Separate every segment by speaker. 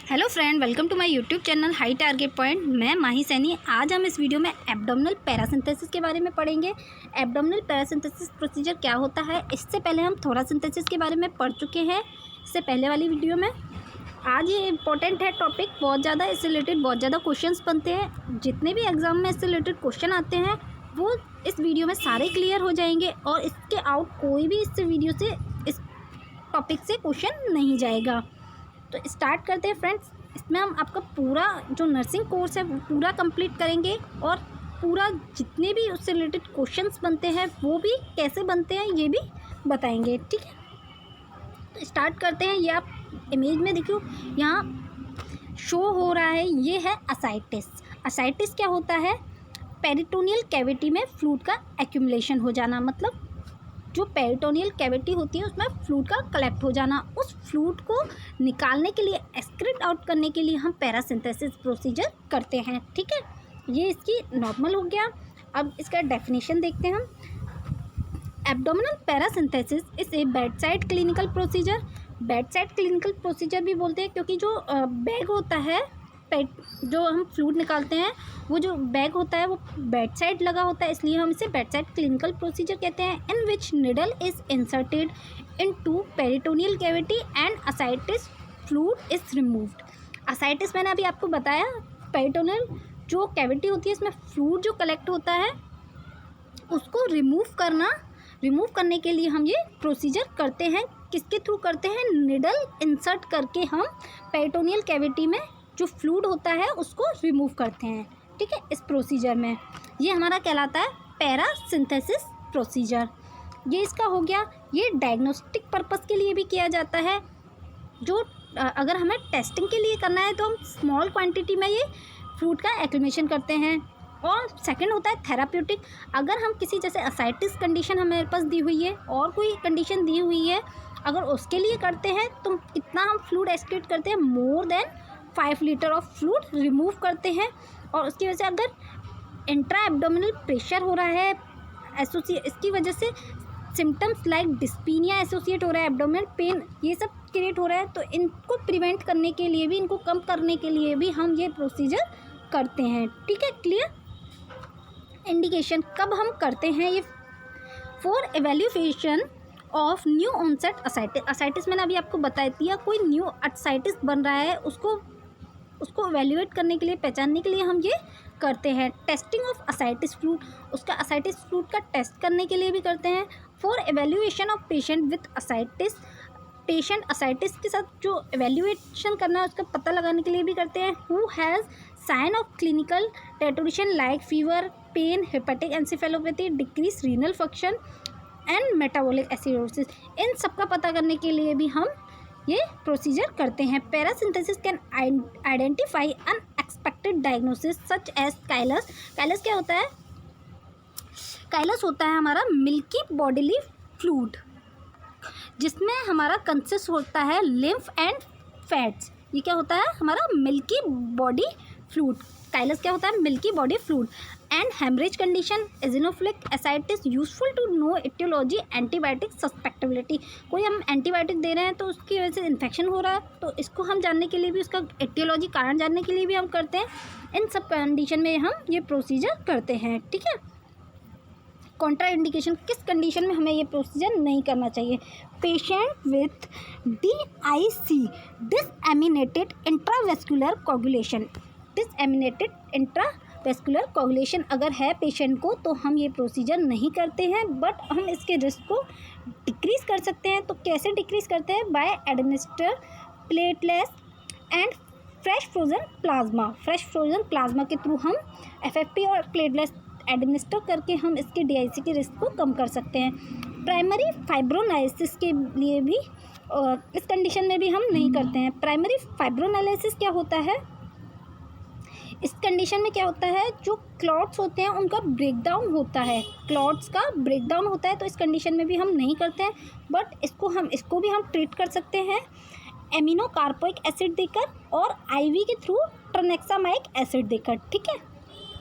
Speaker 1: Hello friend, welcome to my YouTube channel high target point. मैं माही सैनी। आज हम इस वीडियो में एब्डोमिनल पैरासिंथेसिस के बारे में पढ़ेंगे। एब्डोमिनल पैरासिंथेसिस प्रोसीजर क्या होता है, इससे पहले हम थोरासिंथेसिस के बारे में पढ़ चुके हैं इससे पहले वाली वीडियो में। आज ये इंपॉर्टेंट है टॉपिक, बहुत ज़्यादा इससे रिलेटेड बहुत ज़्यादा क्वेश्चंस बनते हैं। जितने भी एग्जाम में इससे रिलेटेड क्वेश्चन आते हैं वो इस वीडियो में सारे क्लियर हो जाएंगे और इसके आउट कोई भी इस वीडियो से इस टॉपिक से क्वेश्चन नहीं जाएगा। तो स्टार्ट करते हैं फ्रेंड्स। इसमें हम आपका पूरा जो नर्सिंग कोर्स है वो पूरा कंप्लीट करेंगे और पूरा जितने भी उससे रिलेटेड क्वेश्चंस बनते हैं वो भी कैसे बनते हैं ये भी बताएंगे, ठीक है। तो स्टार्ट करते हैं। ये आप इमेज में देखो, यहाँ शो हो रहा है, ये है असाइटिस। असाइटिस क्या होता है? पेरिटोनियल कैविटी में फ्लूइड का एक्यूमुलेशन हो जाना, मतलब जो पेरिटोनियल कैविटी होती है उसमें फ्लूइड का कलेक्ट हो जाना। उस फ्लूइड को निकालने के लिए, एक्सक्रीट आउट करने के लिए हम पैरासिंथेसिस प्रोसीजर करते हैं, ठीक है। ये इसकी नॉर्मल हो गया। अब इसका डेफिनेशन देखते हैं हम। Abdominal paracentesis is a bedside clinical procedure. Bedside clinical procedure भी बोलते हैं क्योंकि जो बैग होता है, जो हम फ्लूइड निकालते हैं, वो जो बैग होता है वो बेड साइड लगा होता है, इसलिए हम इसे बेड साइड क्लिनिकल प्रोसीजर कहते हैं। In which needle is inserted into peritoneal cavity and ascites fluid is removed. Ascites मैंने अभी आपको बताया, पेरिटोनियल जो कैविटी होती है इसमें फ्लूइड जो कलेक्ट होता है उसको रिमूव करने के लिए हम ये प्रोसीजर करते हैं। किसके थ्रू करते हैं? निडल इंसर्ट करके हम पेरिटोनियल कैविटी में जो फ्लूइड होता है उसको रिमूव करते हैं, ठीक है। इस प्रोसीजर में ये हमारा कहलाता है पैरासिंथेसिस प्रोसीजर। ये इसका हो गया। ये डायग्नोस्टिक पर्पस के लिए भी किया जाता है। जो अगर हमें टेस्टिंग के लिए करना है तो हम स्मॉल क्वांटिटी में ये फ्लूइड का एक्यूमुलेशन करते हैं। और सेकंड होता है थेराप्यूटिक। अगर हम किसी, जैसे असाइटिस कंडीशन हमारे पास दी हुई है और कोई कंडीशन दी हुई है, अगर उसके लिए करते हैं तो कितना हम फ्लूइड एक्सक्रीट करते हैं? More than 5 litre of fluid remove करते हैं। और उसकी वजह से अगर इंट्रा एब्डोमिनल प्रेशर हो रहा है इसकी वजह से सिम्टम्स लाइक डिस्पीनिया एसोसिएट हो रहा है, एब्डोमिनल पेन ये सब क्रिएट हो रहा है, तो इनको प्रिवेंट करने के लिए भी, इनको कम करने के लिए भी हम ये प्रोसीजर करते हैं, ठीक है। क्लियर? इंडिकेशन कब हम करते हैं ये? For evaluation of new onset ascites. Ascites मैंने अभी आपको बता दिया, कोई न्यू असाइटिस बन रहा है उसको एवेल्यूएट करने के लिए, पहचानने के लिए हम ये करते हैं। टेस्टिंग ऑफ असाइटिस फ्लूइड, उसका असाइटिस फ्लूइड का टेस्ट करने के लिए भी करते हैं। For evaluation of patient with ascites, patient ascites के साथ जो एवेल्यूएशन करना है उसका पता लगाने के लिए भी करते हैं। Who has sign of clinical deterioration like fever, pain, hepatic encephalopathy, decrease renal function and metabolic acidosis, इन सब का पता करने के लिए भी हम ये प्रोसीजर करते हैं। Paracentesis can identify unexpected diagnosis such as chylous. Chylous क्या होता है? काइलस होता है हमारा मिल्की बॉडीली फ्लूइड, जिसमें हमारा कंसिस्ट होता है लिम्फ एंड फैट्स। ये क्या होता है? हमारा मिल्की बॉडी फ्लूइड। काइलस क्या होता है? Milky body fluid. And haemorrhage condition, eosinophilic ascites, useful to know aetiology, antibiotic susceptibility. कोई हम एंटीबायोटिक दे रहे हैं तो उसकी वजह से इन्फेक्शन हो रहा है, तो इसको हम जानने के लिए भी, उसका एटियोलॉजी कारण जानने के लिए भी हम करते हैं। इन सब कंडीशन में हम ये प्रोसीजर करते हैं, ठीक है। कॉन्ट्रा इंडिकेशन, किस कंडीशन में हमें ये प्रोसीजर नहीं करना चाहिए? Patient with DIC, disseminated intravascular coagulation. Disseminated intravascular coagulation अगर है पेशेंट को तो हम ये प्रोसीजर नहीं करते हैं, बट हम इसके रिस्क को डिक्रीज़ कर सकते हैं। तो कैसे डिक्रीज़ करते हैं? By administer platelets and fresh frozen plasma. Fresh frozen plasma के थ्रू हम FFP और प्लेटलेट्स एडमिनिस्टर करके हम इसके DIC के रिस्क को कम कर सकते हैं। प्राइमरी फाइब्रोनाइसिस के लिए भी इस कंडीशन में भी हम नहीं करते हैं। प्राइमरी फाइब्रोनाइसिस क्या होता है? इस कंडीशन में क्या होता है? जो क्लॉट्स होते हैं उनका ब्रेकडाउन होता है, क्लॉट्स का ब्रेकडाउन होता है, तो इस कंडीशन में भी हम नहीं करते हैं, बट इसको भी हम ट्रीट कर सकते हैं एमिनो कार्पोइक एसिड देकर और IV के थ्रू ट्रनेक्सामाइक एसिड देकर, ठीक है।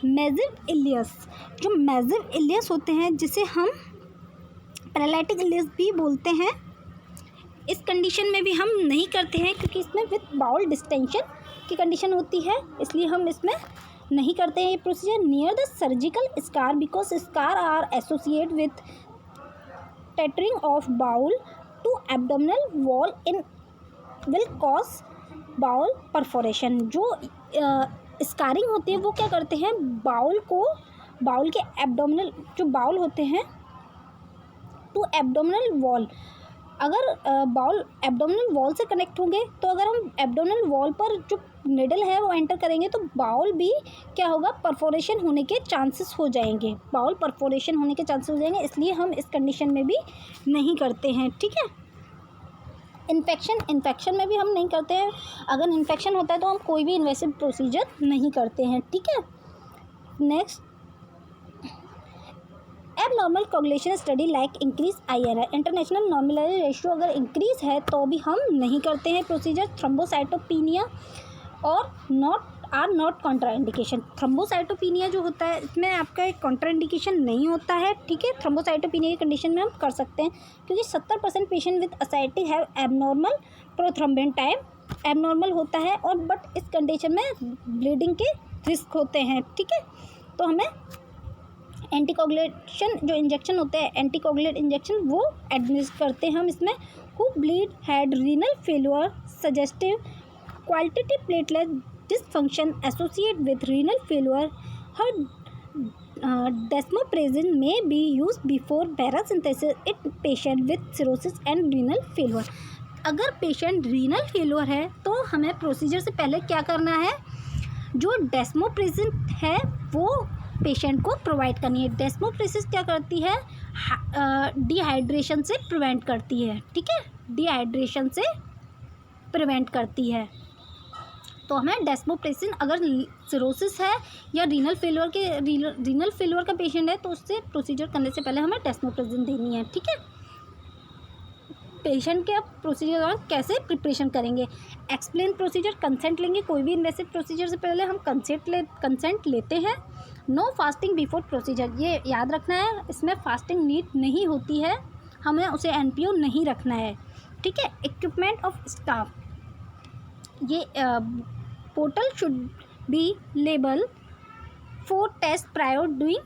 Speaker 1: मेजिव इलियस, जो मेजिव इलियस होते हैं जिसे हम पैरालिटिक इलियस भी बोलते हैं, इस कंडीशन में भी हम नहीं करते हैं क्योंकि इसमें विथ बाउल डिस्टेंशन की कंडीशन होती है, इसलिए हम इसमें नहीं करते हैं ये procedure. Near the surgical scar because scar are associate with tethering of bowel to abdominal wall in will cause bowel perforation. जो स्कारिंग होती है वो क्या करते हैं, बाउल के एब्डोमिनल जो बाउल होते हैं टू एब्डोमिनल वॉल, अगर बाउल एब्डोमिनल वॉल से कनेक्ट होंगे तो अगर हम एब्डोमिनल वॉल पर जो निडल है वो एंटर करेंगे तो बाउल भी क्या होगा, परफोरेशन होने के चांसेस हो जाएंगे, बाउल परफोरेशन होने के चांसेस हो जाएंगे, इसलिए हम इस कंडीशन में भी नहीं करते हैं। ठीक है। इन्फेक्शन में भी हम नहीं करते हैं, अगर इन्फेक्शन होता है तो हम कोई भी इन्वेसिव प्रोसीजर नहीं करते हैं। ठीक है। Next, abnormal coagulation study like increase INR, international normalization ratio अगर इंक्रीज है तो भी हम नहीं करते हैं प्रोसीजर। थ्रोम्बोसाइटोपिनिया और नॉट कॉन्ट्राइंडिकेशन। थ्रोम्बोसाइटोपिनिया जो होता है इसमें आपका एक कॉन्ट्राइंडिकेशन नहीं होता है। ठीक है। थ्रोम्बोसाइटोपिनिया की कंडीशन में हम कर सकते हैं क्योंकि 70% patient with ascites have abnormal prothrombin time, abnormal होता है और बट इस कंडीशन में ब्लीडिंग के रिस्क होते हैं। ठीक है। तो हमें एंटीकोगुलेशन जो इंजेक्शन होते हैं, एंटीकोगुलेट इंजेक्शन, वो एडमिनिस्टर करते हैं हम इसमें। Who bleed had renal failure suggestive qualitative platelet dysfunction associate with renal failure, her desmopressin may be used before paracentesis in patient with cirrhosis and renal failure। अगर patient renal failure है तो हमें procedure से पहले क्या करना है, जो डेस्मोप्रेसिन है वो पेशेंट को प्रोवाइड करनी है। डेस्मोप्रेसिन क्या करती है, डिहाइड्रेशन से प्रिवेंट करती है। ठीक है। डिहाइड्रेशन से प्रिवेंट करती है, तो हमें डेस्मोप्रेसिन, अगर सिरोसिस है या रीनल फेल्योर का पेशेंट है तो उससे प्रोसीजर करने से पहले हमें डेस्मोप्रेसिन देनी है। ठीक है। पेशेंट के अब प्रोसीजर और कैसे प्रिपरेशन करेंगे, एक्सप्लेन प्रोसीजर, कंसेंट लेंगे। कोई भी इन्वेसिव प्रोसीजर से पहले हम कंसेंट लेते हैं। नो फास्टिंग बिफोर प्रोसीजर, ये याद रखना है, इसमें फास्टिंग नीड नहीं होती है, हमें उसे NPO नहीं रखना है। ठीक है। इक्विपमेंट ऑफ स्टाफ, ये portal should be label for test prior doing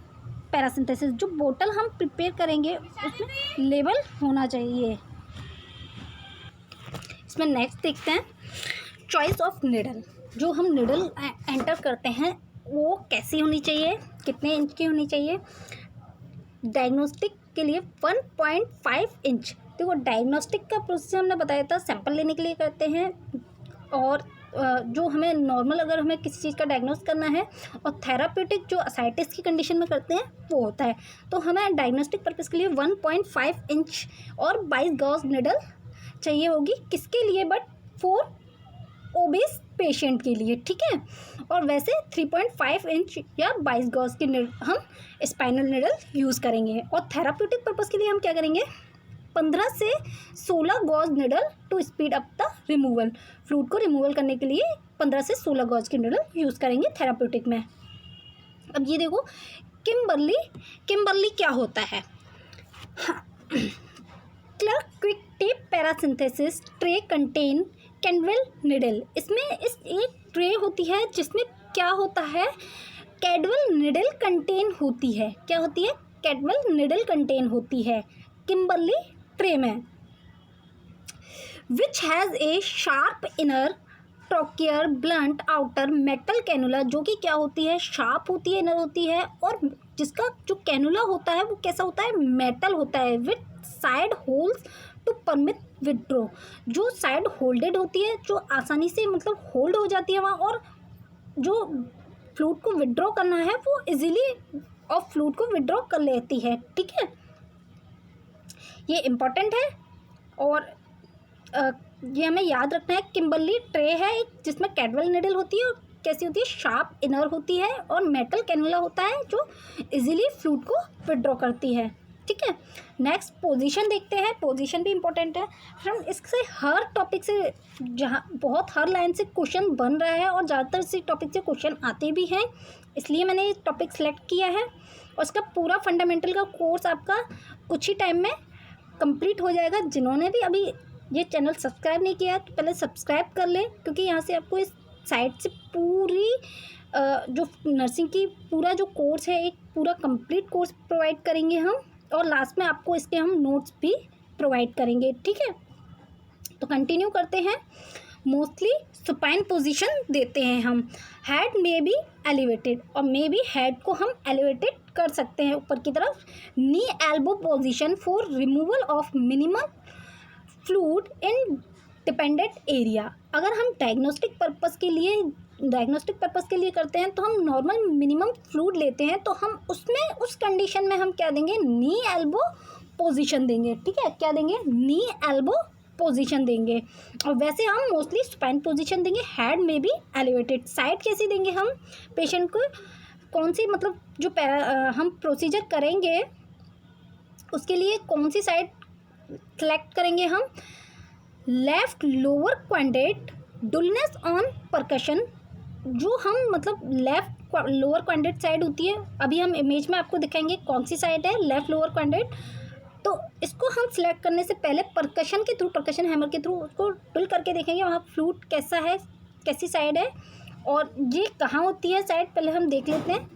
Speaker 1: paracentesis. जो बोतल हम प्रिपेयर करेंगे उसमें लेबल होना चाहिए। इसमें नेक्स्ट देखते हैं चॉइस ऑफ निडल। जो हम निडल एंटर करते हैं वो कैसी होनी चाहिए, कितने इंच की होनी चाहिए। डायग्नोस्टिक के लिए 1.5 इंच। देखो डायग्नोस्टिक का प्रोसेस हमने बताया था, सैंपल लेने के लिए करते हैं, और जो हमें नॉर्मल अगर हमें किसी चीज़ का डायग्नोस करना है, और थेराप्यूटिक जो असाइटिस की कंडीशन में करते हैं वो होता है। तो हमें डायग्नोस्टिक पर्पज़ के लिए 1.5 इंच और 22 गॉज निडल चाहिए होगी। किसके लिए, बट फॉर ओबेस पेशेंट के लिए। ठीक है। और वैसे 3.5 इंच या 22 गॉज की हम स्पाइनल निडल यूज़ करेंगे। और थेराप्यूटिक पर्पज़ के लिए हम क्या करेंगे, 15 से 16 gauge needle to speed up the removal. Fluid को रिमूवल करने के लिए 15 से 16 गॉज की निडल यूज़ करेंगे थेराप्यूटिक में। अब ये देखो किम्बरली क्या होता है। Clark quick tap paracentesis tray contain Caldwell needle. इसमें इस एक ट्रे होती है जिसमें क्या होता है, कैडवेल निडल कंटेन होती है। क्या होती है, कैडवेल निडल कंटेन होती है किम्बरली ट्रे में। Which has a sharp inner trocar blunt outer metal cannula, जो कि क्या होती है, शार्प होती है, इनर होती है, और जिसका जो कैनुला होता है वो कैसा होता है, मेटल होता है, with side holes to permit withdraw. जो साइड होल्डेड होती है, जो आसानी से मतलब होल्ड हो जाती है वहाँ, और जो फ्लूइड को विड्रॉ करना है वो इजीली और फ्लूइड को विड्रॉ कर लेती है। ठीक है। ये इम्पॉर्टेंट है और ये हमें याद रखना है। किम्बरली ट्रे है जिसमें कैडवेल निडल होती है, और कैसी होती है, शार्प इनर होती है, और मेटल कैनुला होता है जो इजीली फ्लूइड को विड्रॉ करती है। ठीक है। नेक्स्ट पोजीशन देखते हैं। पोजीशन भी इम्पोर्टेंट है फ्रेंड। इससे हर टॉपिक से हर लाइन से क्वेश्चन बन रहा है, और ज़्यादातर इसी टॉपिक से क्वेश्चन आते भी हैं, इसलिए मैंने ये टॉपिक सेलेक्ट किया है। और इसका पूरा फंडामेंटल का कोर्स आपका कुछ ही टाइम में कंप्लीट हो जाएगा। जिन्होंने भी अभी ये चैनल सब्सक्राइब नहीं किया तो पहले सब्सक्राइब कर लें, क्योंकि यहाँ से आपको इस साइट से पूरी जो नर्सिंग की पूरा जो कोर्स है, एक पूरा कंप्लीट कोर्स प्रोवाइड करेंगे हम, और लास्ट में आपको इसके हम नोट्स भी प्रोवाइड करेंगे। ठीक है, तो कंटिन्यू करते हैं। मोस्टली सुपाइन पोजीशन देते हैं हम। हेड में बी एलिवेटेड, और मे बी हेड को हम एलिवेटेड कर सकते हैं ऊपर की तरफ। Knee elbow position for removal of minimum fluid in dependent area. अगर हम डायग्नोस्टिक पर्पस के लिए करते हैं तो हम नॉर्मल मिनिमम फ्लूइड लेते हैं, तो हम उसमें उस कंडीशन में हम क्या देंगे, नी एल्बो पोजीशन देंगे। ठीक है, क्या देंगे, नी एल्बो पोजीशन देंगे। और वैसे हम मोस्टली स्पाइन पोजीशन देंगे। हेड में भी एलिवेटेड। साइड कैसी देंगे हम पेशेंट को, कौन सी मतलब जो हम प्रोसीजर करेंगे उसके लिए कौन सी साइड सेलेक्ट करेंगे हम। Left lower quadrant dullness on percussion, जो हम मतलब लेफ्ट लोअर क्वाड्रेंट साइड होती है, अभी हम इमेज में आपको दिखाएंगे कौन सी साइड है लेफ्ट लोअर क्वाड्रेंट। तो इसको हम सिलेक्ट करने से पहले परकशन के थ्रू, परकशन हैमर के थ्रू उसको डुल करके देखेंगे वहाँ फ्लूइड कैसा है, कैसी साइड है और ये कहाँ होती है साइड, पहले हम देख लेते हैं।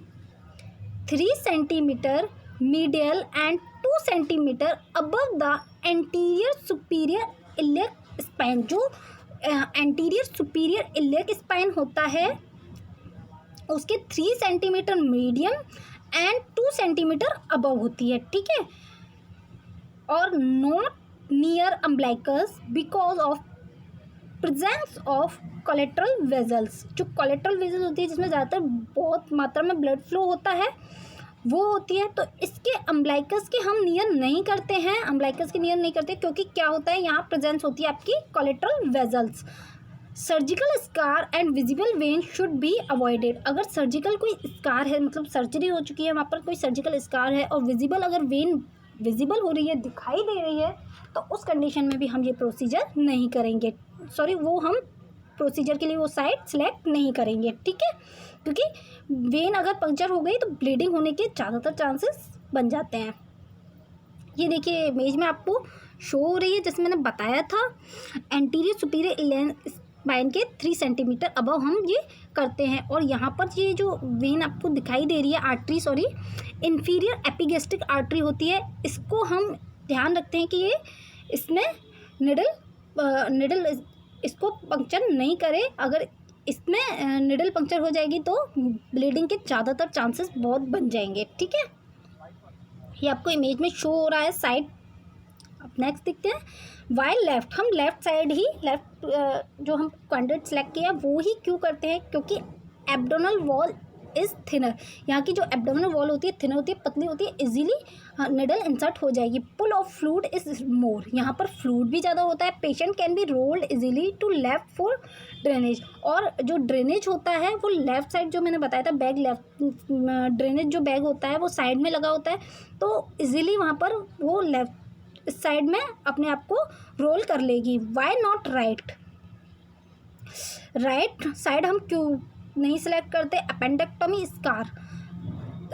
Speaker 1: 3 centimetre medial and 2 centimetre above the anterior superior iliac spine. जो एंटीरियर सुपीरियर इलियक स्पाइन होता है उसके 3 centimetre medium and 2 centimetre above होती है। ठीक है, और not near umbilicus because of presence of collateral vessels. जो कोलेट्रल वेजल्स होती है जिसमें ज़्यादातर बहुत मात्रा में ब्लड फ्लो होता है वो होती है, तो इसके अम्ब्लाइकस के हम नियर नहीं करते हैं, अम्ब्लाइकस के नियर नहीं करते, क्योंकि क्या होता है यहाँ प्रेजेंस होती है आपकी collateral vessels. Surgical scar and visible when should be avoided. अगर सर्जिकल कोई स्कार है, मतलब सर्जरी हो चुकी है वहाँ पर कोई सर्जिकल स्कार है और विजिबल अगर वेन विजिबल हो रही है, दिखाई दे रही है, तो उस कंडीशन में भी हम ये प्रोसीजर नहीं करेंगे। सॉरी, वो हम प्रोसीजर के लिए वो साइड सेलेक्ट नहीं करेंगे। ठीक है, क्योंकि वेन अगर पंक्चर हो गई तो ब्लीडिंग होने के ज़्यादातर चांसेस बन जाते हैं। ये देखिए इमेज में आपको शो हो रही है, जैसे मैंने बताया था एंटीरियर सुपीरियर स्पाइन के 3 सेंटीमीटर अबव हम ये करते हैं। और यहाँ पर ये जो वेन आपको दिखाई दे रही है, artery sorry inferior epigastric artery होती है, इसको हम ध्यान रखते हैं कि ये इसमें निडल इसको पंक्चर नहीं करे। अगर इसमें निडल पंक्चर हो जाएगी तो ब्लीडिंग के ज़्यादातर चांसेस बहुत बन जाएंगे। ठीक है, ये आपको इमेज में शो हो रहा है साइड। अब नेक्स्ट देखते हैं वाइल लेफ्ट। हम लेफ्ट साइड ही लेफ्ट जो हम क्वाड्रेंट सेलेक्ट किया वो ही क्यों करते हैं, क्योंकि एब्डोमिनल वॉल इज़ थिनर। यहाँ की जो एब्डोमिनल वॉल होती है थिनर होती है, पतली होती है, इजीली निडल इंसर्ट हो जाएगी। Pool of fluid is more, यहाँ पर फ्लूइड भी ज़्यादा होता है। Patient can be rolled easily to left for drainage, और जो ड्रेनेज होता है वो लेफ़्ट साइड, जो मैंने बताया था बैग लेफ्ट ड्रेनेज जो बैग होता है वो साइड में लगा होता है, तो इजीली वहाँ पर वो लेफ्ट साइड में अपने आप को रोल कर लेगी। Why not right, right side हम क्यों नहीं सेलेक्ट करते। अपेंडेक्टोमी स्कार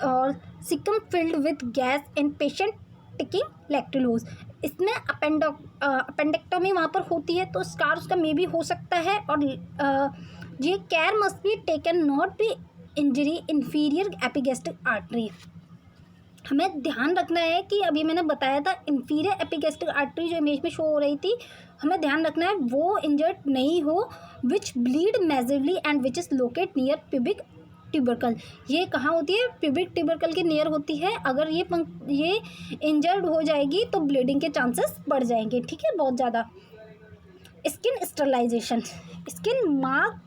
Speaker 1: और cecum filled with gas in patient taking lactulose. इसमें अपेंडेक्टोमी वहाँ पर होती है तो स्कार उसका मे भी हो सकता है। और ये care must be taken not be injury inferior epigastric artery. हमें ध्यान रखना है कि अभी मैंने बताया था इंफीरियर एपिगेस्ट्रिक आर्टरी जो इमेज में शो हो रही थी, हमें ध्यान रखना है वो इंजर्ड नहीं हो, which bleed majorly and which is locate near pubic tubercle. ये कहाँ होती है, प्यूबिक ट्यूबरकल के नियर होती है। अगर ये इंजर्ड हो जाएगी तो ब्लीडिंग के चांसेस बढ़ जाएंगे। ठीक है, बहुत ज़्यादा। Skin sterilisation, skin mark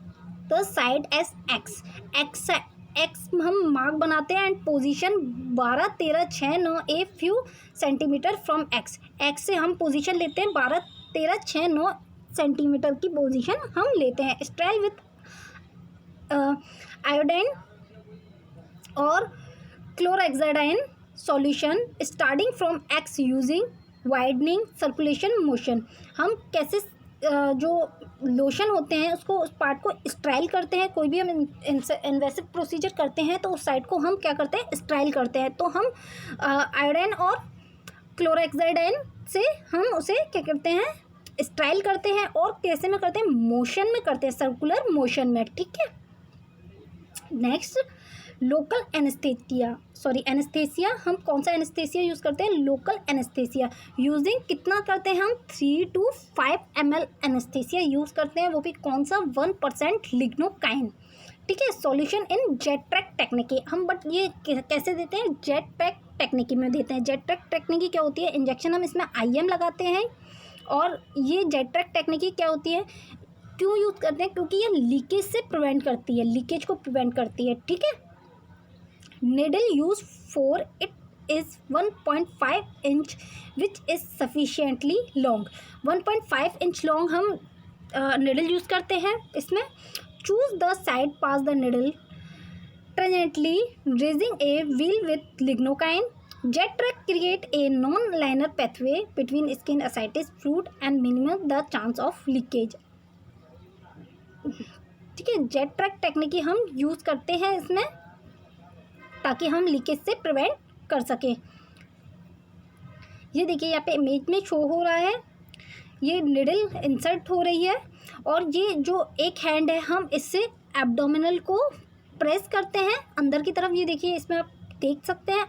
Speaker 1: the site as X हम मार्क बनाते हैं and position 12, 13, 6, 9 a few centimetre from X से हम पोजीशन लेते हैं 12, 13, 6, 9 सेंटीमीटर की पोजीशन हम लेते हैं। स्ट्रेल विथ आयोडाइन और chlorhexidine solution starting from x using widening circulation motion. हम कैसे जो लोशन होते हैं उसको उस पार्ट को स्ट्राइल करते हैं। कोई भी हम इन्वेसिव प्रोसीजर करते हैं तो उस साइड को हम क्या करते हैं, स्ट्राइल करते हैं। तो हम आयोडाइन और क्लोरहेक्साडाइन से हम उसे क्या करते हैं, स्टाइल करते हैं और कैसे में करते हैं, मोशन में करते हैं, सर्कुलर मोशन में, ठीक है। नेक्स्ट लोकल एनेस्थेसिया, हम कौन सा एनेस्थेसिया यूज़ करते हैं, लोकल एनेस्थेसिया। यूजिंग कितना करते हैं हम, 3 to 5 ml एनेस्थेसिया यूज़ करते हैं, वो भी कौन सा, 1% लिग्नोकाइन, ठीक है। Solution in jet track technique, हम बट ये कैसे देते हैं, जेट ट्रैक टेक्निक में देते हैं। जेट ट्रैक टेक्निक क्या होती है, इंजेक्शन हम इसमें IM लगाते हैं, और ये जेट ट्रैक टेक्निक क्या होती है, क्यों यूज़ करते हैं, क्योंकि ये लीकेज से प्रिवेंट करती है, लीकेज को प्रिवेंट करती है, ठीक है। Needle use for it is 1.5 inch which is sufficiently long, 1.5 inch long हम needle यूज़ करते हैं इसमें। Choose the side pass the needle transiently raising a wheel with lignocaine. Jet track create a non-linear pathway between skin ascites fluid and minimize the chance of leakage, ठीक है। Jet track technique हम use करते हैं इसमें ताकि हम leakage से prevent कर सकें। ये देखिए यहाँ पे इमेज में शो हो रहा है, ये निडल इंसर्ट हो रही है, और ये जो एक हैंड है हम इससे एब्डोमिनल को प्रेस करते हैं अंदर की तरफ। ये देखिए इसमें आप देख सकते हैं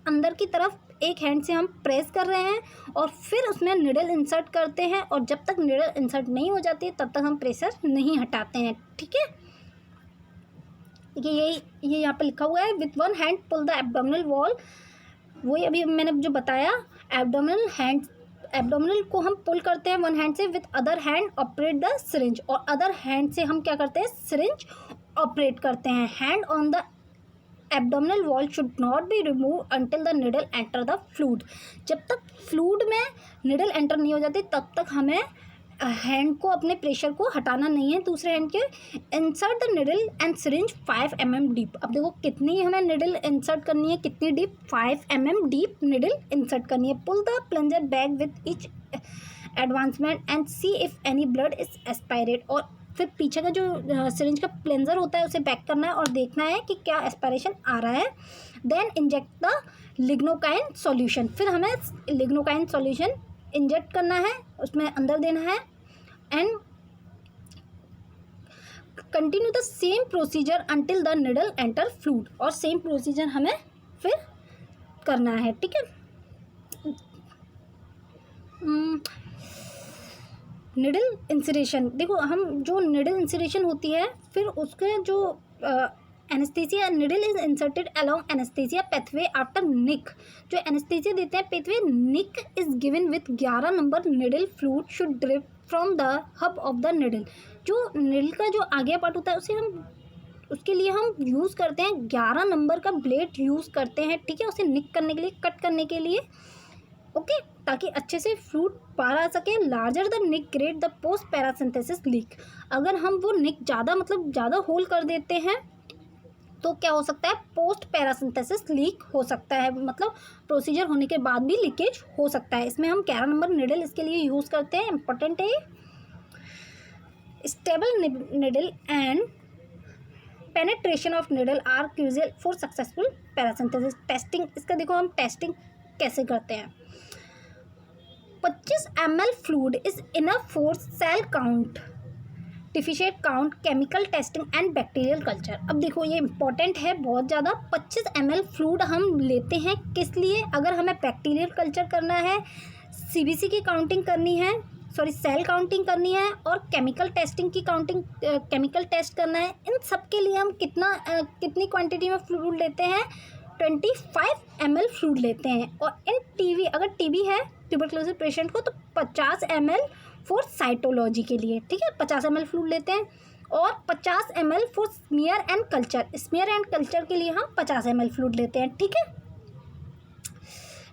Speaker 1: अंदर की तरफ एक हैंड से हम प्रेस कर रहे हैं, और फिर उसमें निडल इंसर्ट करते हैं, और जब तक निडल इंसर्ट नहीं हो जाती तब तक हम प्रेशर नहीं हटाते हैं, ठीक है। ये यहाँ पे लिखा हुआ है, with one hand pull the abdominal wall, वही अभी मैंने जो बताया, एब्डोमिनल को हम पुल करते हैं वन हैंड से, with other hand operate the syringe, और अदर हैंड से हम क्या करते हैं, सिरिंज ऑपरेट करते हैं। Hand on the abdominal wall should not be remove until the needle enter the fluid, जब तक फ्लूइड में निडल एंटर नहीं हो जाती तब तक हमें हैंड को, अपने प्रेशर को हटाना नहीं है दूसरे हैंड के। Insert the needle and syringe 5 mm deep, अब देखो कितनी हमें निडल इंसर्ट करनी है, कितनी deep, 5 mm deep needle insert करनी है। Pull the plunger back with each advancement and see if any blood is aspirate, और फिर पीछे का जो सिरिंज का प्लेंजर होता है उसे बैक करना है और देखना है कि क्या एस्पायरेशन आ रहा है। देन इंजेक्ट द लिग्नोकाइन सॉल्यूशन, फिर हमें लिग्नोकाइन सॉल्यूशन इंजेक्ट करना है, उसमें अंदर देना है, and continue the same procedure until the needle enter fluid, और सेम प्रोसीजर हमें फिर करना है, ठीक है। निडल इंसरेशन, देखो हम जो निडल इंसरेशन होती है, फिर उसके जो anaesthesia, needle is inserted along anaesthesia pathway after nick, जो एनेस्थीसिया देते हैं pathway, nick is given with 11 number needle, fluid should drip from the hub of the needle, जो निडल का जो आगे पार्ट होता है उसे हम, उसके लिए हम यूज़ करते हैं 11 नंबर का ब्लेड यूज़ करते हैं, ठीक है, उसे निक करने के लिए, कट करने के लिए, ओके, ताकि अच्छे से फ्लूइड बाहर आ सके। Larger the nick great the post paracentesis leak, अगर हम वो निक ज़्यादा, मतलब ज़्यादा होल कर देते हैं तो क्या हो सकता है, पोस्ट पैरासिंथेसिस लीक हो सकता है, मतलब प्रोसीजर होने के बाद भी लीकेज हो सकता है। इसमें हम 11 नंबर निडल इसके लिए यूज़ करते हैं, इंपॉर्टेंट है। Stable needle and penetration of needle are crucial for successful paracentesis testing, इसका देखो हम टेस्टिंग कैसे करते हैं। 25 ml fluid is enough for cell count, deficient count, chemical testing and bacterial culture. अब देखो ये इंपॉर्टेंट है बहुत ज़्यादा, 25 ml फ्लूइड हम लेते हैं किस लिए, अगर हमें बैक्टीरियल कल्चर करना है, CBC की काउंटिंग करनी है, सॉरी सेल काउंटिंग करनी है, और केमिकल टेस्टिंग की काउंटिंग, केमिकल टेस्ट करना है, इन सब के लिए हम कितनी क्वांटिटी में फ्लूइड लेते हैं, 25 ml फ्लूइड लेते हैं। और इन TB, अगर TB है ट्यूबरक्लोसिस पेशेंट को, तो 50 ml फॉर साइटोलॉजी के लिए, ठीक है, 50 ml फ्लूइड लेते हैं, और 50 ml for smear and culture, smear and culture के लिए हम 50 ml फ्लूइड लेते हैं, ठीक है।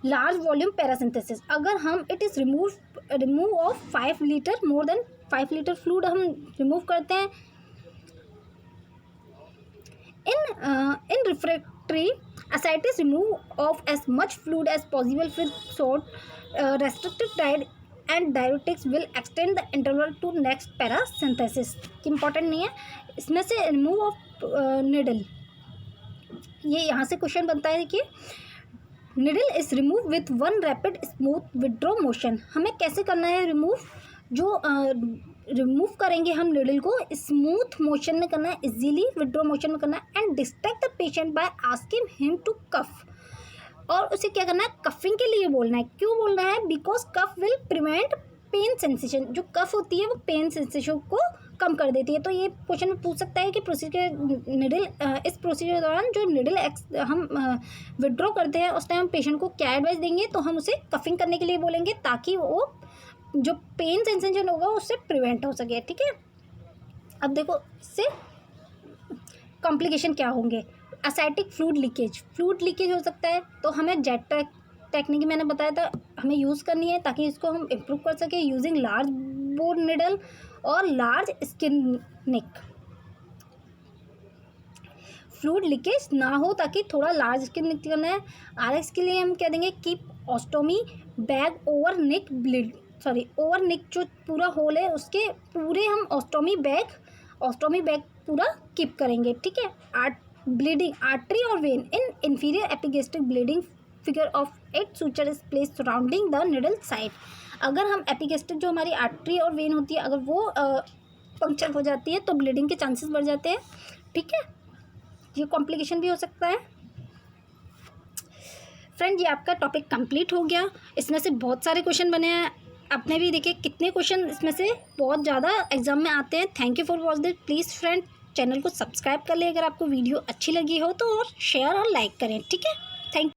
Speaker 1: लार्ज वॉल्यूम पैरासिंथेसिस, अगर हम it is remove of 5 litre, more than 5 litre fluid हम रिमूव करते हैं। इन refractory ascites remove of as much fluid as possible with short restricted diet and diuretics will extend the interval to next parasynthesis, important नहीं है। इसमें से remove of needle, ये यहाँ से क्वेश्चन बनता है कि needle is remove with one rapid smooth withdraw motion, हमें कैसे करना है रिमूव, जो रिमूव करेंगे हम नीडल को, स्मूथ मोशन में करना है, इजीली विड्रॉ मोशन में करना है, and distract the patient by asking him to cough. और उसे क्या करना है, कफिंग के लिए बोलना है। क्यों बोलना है? Because cuff will prevent pain sensation. जो कफ होती है वो पेन सेंसेशन को कम कर देती है। तो ये क्वेश्चन में पूछ सकता है कि प्रोसीजर निडल, इस प्रोसीजर के दौरान जो निडल हम विड्रॉ करते हैं उस टाइम पेशेंट को क्या एडवाइस देंगे, तो हम उसे कफिंग करने के लिए बोलेंगे ताकि वो जो पेन सेंसेशन होगा उससे प्रिवेंट हो सके। ठीक है, अब देखो इससे कॉम्प्लिकेशन क्या होंगे। एसाइटिक फ्लूइड लीकेज हो सकता है, तो हमें जेट टेक्निक मैंने बताया था हमें यूज़ करनी है ताकि इसको हम इम्प्रूव कर सकें, यूजिंग लार्ज बोर निडल और लार्ज स्किन निक। फ्लूइड लीकेज ना हो ताकि थोड़ा लार्ज स्किन निक करना है। आरएक्स के लिए हम कह देंगे कीप ऑस्टोमी बैग ओवर निक ओवर निक, जो पूरा होल है उसके पूरे हम ऑस्टोमी बैग पूरा कीप करेंगे। ठीक है, ब्लीडिंग आर्टरी और when in inferior epigastric bleeding figure of 8 suture is place surrounding the needle side. अगर हम एपिगेस्ट्रिक जो हमारी आर्टरी और वेन होती है अगर वो पंक्चर हो जाती है तो ब्लीडिंग के चांसेस बढ़ जाते हैं। ठीक है, ये कॉम्प्लिकेशन भी हो सकता है। फ्रेंड, ये आपका टॉपिक कंप्लीट हो गया। इसमें से बहुत सारे क्वेश्चन बने हैं, आपने भी देखे कितने क्वेश्चन इसमें से बहुत ज़्यादा एग्जाम में आते हैं। Thank you for watch this. Please friend channel को सब्सक्राइब कर ले अगर आपको वीडियो अच्छी लगी हो तो, और शेयर और लाइक करें। ठीक है, थैंक